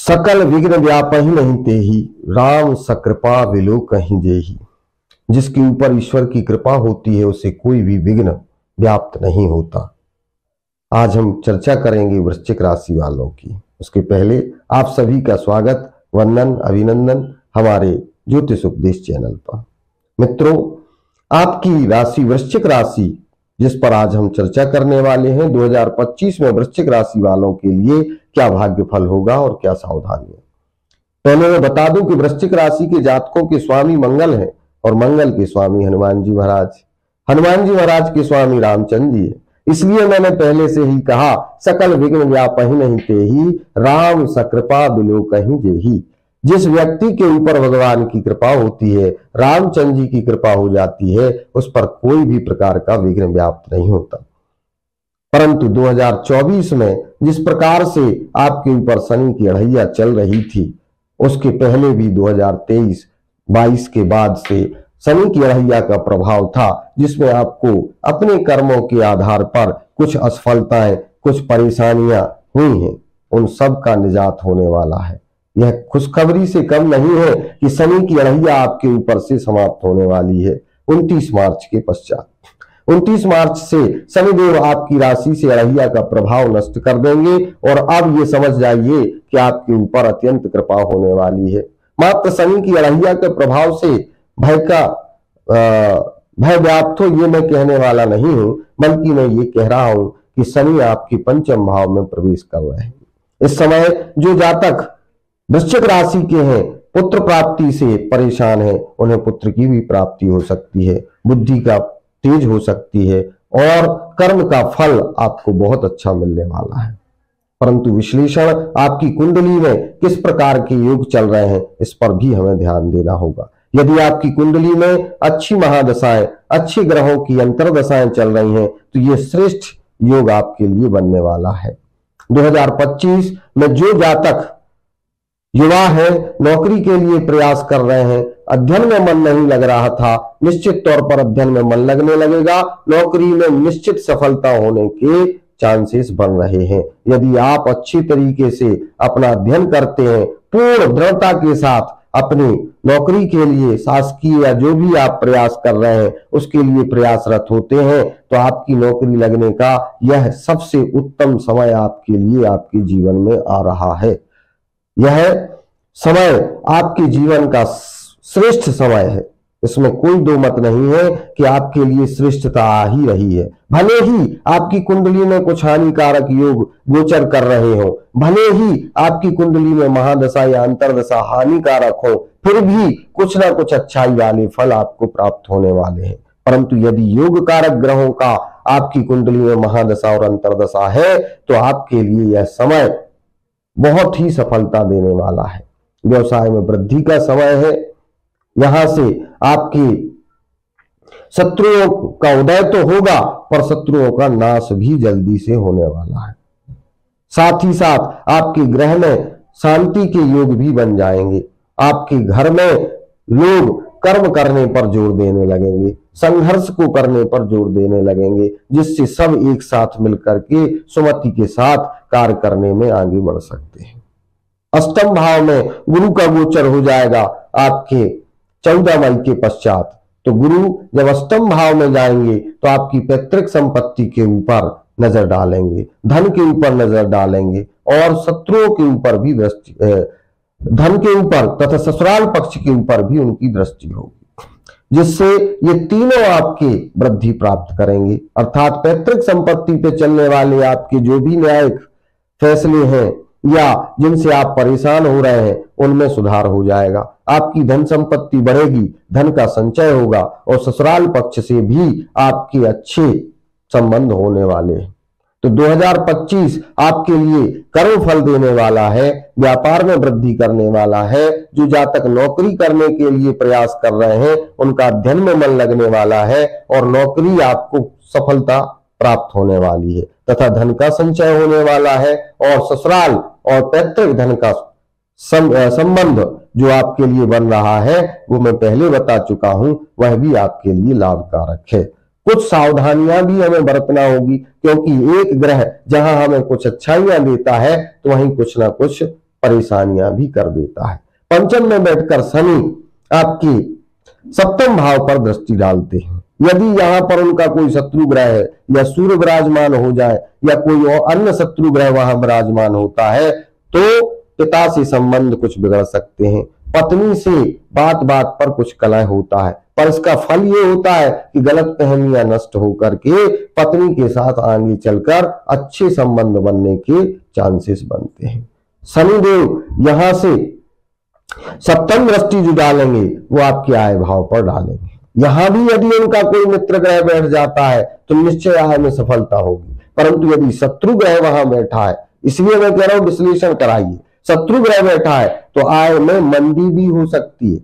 सकल विघ्न व्यापहि नहीं तेहि, राम सकृपा विलो कहीं जेहि। जिसके ऊपर ईश्वर की कृपा होती है उसे कोई भी विघ्न व्याप्त नहीं होता। आज हम चर्चा करेंगे वृश्चिक राशि वालों की। उसके पहले आप सभी का स्वागत, वंदन, अभिनंदन हमारे ज्योतिष उपदेश चैनल पर। मित्रों, आपकी राशि वृश्चिक राशि जिस पर आज हम चर्चा करने वाले हैं, 2025 में वृश्चिक राशि वालों के लिए क्या भाग्य फल होगा और क्या सावधानियां। पहले मैं बता दूं कि वृश्चिक राशि के जातकों के स्वामी मंगल हैं और मंगल के स्वामी हनुमान जी महाराज। हनुमान जी महाराज के स्वामी रामचंद्र जी है। इसलिए मैंने पहले से ही कहा, सकल विघ्न व्यापहि नहीं तेहि, राम सकृपा बिलो कहीं जेहि। जिस व्यक्ति के ऊपर भगवान की कृपा होती है, रामचंद्र जी की कृपा हो जाती है, उस पर कोई भी प्रकार का विघ्न व्याप्त नहीं होता। परंतु 2024 में जिस प्रकार से आपके ऊपर शनि की अढ़ैया चल रही थी, उसके पहले भी 2023-22 के बाद से शनि की अढ़ैया का प्रभाव था, जिसमें आपको अपने कर्मों के आधार पर कुछ असफलताएं, कुछ परेशानियां हुई हैं। उन सब का निजात होने वाला है। यह खुशखबरी से कम नहीं है कि शनि की अढ़ैया आपके ऊपर से समाप्त होने वाली है 29 मार्च के पश्चात। 29 मार्च से शनिदेव आपकी राशि से अढ़ैया का प्रभाव नष्ट कर देंगे और अब ये समझ जाइए कि आपके ऊपर अत्यंत कृपा होने वाली है। मात्र शनि की अढ़ैया के प्रभाव से भय व्याप्त हो, ये मैं कहने वाला नहीं हूं, बल्कि मैं ये कह रहा हूं कि शनि आपके पंचम भाव में प्रवेश कर रहे हैं। इस समय जो जातक वृश्चिक राशि के हैं, पुत्र प्राप्ति से परेशान है, उन्हें पुत्र की भी प्राप्ति हो सकती है, बुद्धि का तेज हो सकती है और कर्म का फल आपको बहुत अच्छा मिलने वाला है। परंतु विश्लेषण आपकी कुंडली में किस प्रकार के योग चल रहे हैं, इस पर भी हमें ध्यान देना होगा। यदि आपकी कुंडली में अच्छी महादशाएं, अच्छे ग्रहों की अंतर्दशाएं चल रही हैं, तो ये श्रेष्ठ योग आपके लिए बनने वाला है। 2025 में जो जातक युवा है, नौकरी के लिए प्रयास कर रहे हैं, अध्ययन में मन नहीं लग रहा था, निश्चित तौर पर अध्ययन में मन लगने लगेगा। नौकरी में निश्चित सफलता होने के चांसेस बन रहे हैं। यदि आप अच्छी तरीके से अपना अध्ययन करते हैं, पूर्ण दृढ़ता के साथ अपनी नौकरी के लिए, शासकीय या जो भी आप प्रयास कर रहे हैं उसके लिए प्रयासरत होते हैं, तो आपकी नौकरी लगने का यह सबसे उत्तम समय आपके लिए, आपके जीवन में आ रहा है। यह समय आपके जीवन का श्रेष्ठ समय है, इसमें कोई दो मत नहीं है कि आपके लिए श्रेष्ठता आ ही रही है। भले ही आपकी कुंडली में कुछ हानिकारक योग गोचर कर रहे हो, भले ही आपकी कुंडली में महादशा या अंतरदशा हानिकारक हो, फिर भी कुछ ना कुछ अच्छाई वाले फल आपको प्राप्त होने वाले हैं। परंतु यदि योग कारक ग्रहों का आपकी कुंडली में महादशा और अंतरदशा है, तो आपके लिए यह समय बहुत ही सफलता देने वाला है। व्यवसाय में वृद्धि का समय है। यहां से आपके शत्रुओं का उदय तो होगा, पर शत्रुओं का नाश भी जल्दी से होने वाला है। साथ ही साथ आपके ग्रह में शांति के योग भी बन जाएंगे। आपके घर में लोग कर्म करने पर जोर देने लगेंगे, संघर्ष को करने पर जोर देने लगेंगे, जिससे सब एक साथ मिलकर के सुमति के साथ कार्य करने में आगे बढ़ सकते हैं। अष्टम भाव में गुरु का गोचर हो जाएगा आपके 14 मई के पश्चात। तो गुरु जब अष्टम भाव में जाएंगे तो आपकी पैतृक संपत्ति के ऊपर नजर डालेंगे, धन के ऊपर नजर डालेंगे और शत्रुओं के ऊपर भी दृष्टि, धन के ऊपर तथा ससुराल पक्ष के ऊपर भी उनकी दृष्टि होगी, जिससे ये तीनों आपके वृद्धि प्राप्त करेंगे। अर्थात पैतृक संपत्ति पे चलने वाले आपके जो भी न्यायिक फैसले हैं या जिनसे आप परेशान हो रहे हैं, उनमें सुधार हो जाएगा। आपकी धन संपत्ति बढ़ेगी, धन का संचय होगा और ससुराल पक्ष से भी आपके अच्छे संबंध होने वाले हैं। तो 2025 आपके लिए कर्म फल देने वाला है, व्यापार में वृद्धि करने वाला है। जो जातक नौकरी करने के लिए प्रयास कर रहे हैं, उनका अध्ययन में मन लगने वाला है और नौकरी आपको सफलता प्राप्त होने वाली है तथा धन का संचय होने वाला है और ससुराल और पैतृक धन का संबंध जो आपके लिए बन रहा है, वो मैं पहले बता चुका हूं, वह भी आपके लिए लाभकारक है। कुछ सावधानियां भी हमें बरतना होगी, क्योंकि एक ग्रह जहां हमें कुछ अच्छाइयां देता है तो वहीं कुछ ना कुछ परेशानियां भी कर देता है। पंचम में बैठकर शनि आपकी सप्तम भाव पर दृष्टि डालते हैं। यदि यहां पर उनका कोई शत्रु ग्रह है या सूर्य विराजमान हो जाए या कोई और अन्य शत्रु ग्रह वहां विराजमान होता है तो पिता से संबंध कुछ बिगड़ सकते हैं, पत्नी से बात बात पर कुछ कलह होता है, पर इसका फल ये होता है कि गलत फहमियां नष्ट होकर के पत्नी के साथ आगे चलकर अच्छे संबंध बनने के चांसेस बनते हैं। शनिदेव यहां से सप्तम दृष्टि जो डालेंगे वो आपके आय भाव पर डालेंगे। यहां भी यदि उनका कोई मित्र ग्रह बैठ जाता है तो निश्चय आय में सफलता होगी, परंतु यदि शत्रु ग्रह वहां बैठा है, इसलिए मैं कह रहा हूं विश्लेषण कराइए, शत्रु ग्रह बैठा है तो आय में मंदी भी हो सकती है।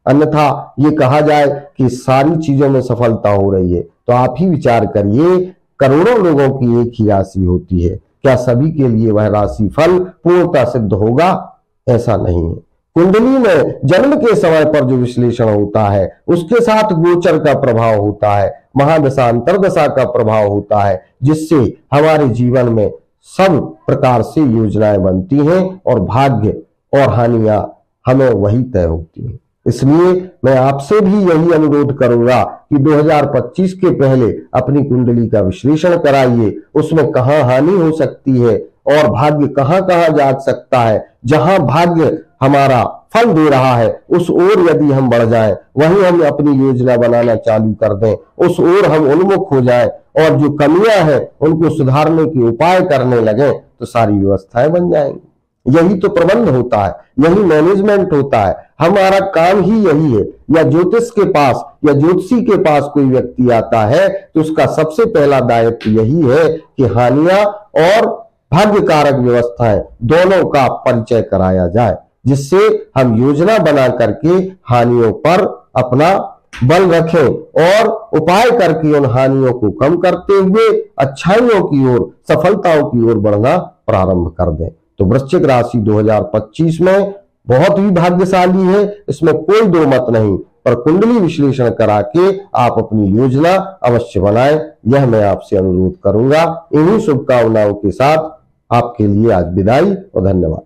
अन्यथा ये कहा जाए कि सारी चीजों में सफलता हो रही है तो आप ही विचार करिए, करोड़ों लोगों की एक ही राशि होती है, क्या सभी के लिए वह राशि फल पूर्णता सिद्ध होगा? ऐसा नहीं है। कुंडली में जन्म के समय पर जो विश्लेषण होता है उसके साथ गोचर का प्रभाव होता है, महादशा अंतरदशा का प्रभाव होता है, जिससे हमारे जीवन में सब प्रकार से योजनाएं बनती हैं और भाग्य और हानियां हमें वही तय होती हैं। इसलिए मैं आपसे भी यही अनुरोध करूंगा कि 2025 के पहले अपनी कुंडली का विश्लेषण कराइए, उसमें कहां हानि हो सकती है और भाग्य कहां कहां जाग सकता है। जहां भाग्य हमारा फल दे रहा है उस ओर यदि हम बढ़ जाएं, वहीं हम अपनी योजना बनाना चालू कर दें, उस ओर हम उन्मुख हो जाएं और जो कमियां हैं उनको सुधारने के उपाय करने लगे तो सारी व्यवस्थाएं बन जाएंगी। यही तो प्रबंध होता है, यही मैनेजमेंट होता है, हमारा काम ही यही है। या ज्योतिष के पास या ज्योतिषी के पास कोई व्यक्ति आता है तो उसका सबसे पहला दायित्व यही है कि हानियां और भाग्य कारक व्यवस्थाएं दोनों का परिचय कराया जाए, जिससे हम योजना बना करके हानियों पर अपना बल रखें और उपाय करके उन हानियों को कम करते हुए अच्छाइयों की ओर, सफलताओं की ओर बढ़ना प्रारंभ कर दें। तो वृश्चिक राशि 2025 में बहुत ही भाग्यशाली है, इसमें कोई दो मत नहीं, पर कुंडली विश्लेषण करा के आप अपनी योजना अवश्य बनाएं, यह मैं आपसे अनुरोध करूंगा। इन्हीं शुभकामनाओं के साथ आपके लिए आज विदाई और धन्यवाद।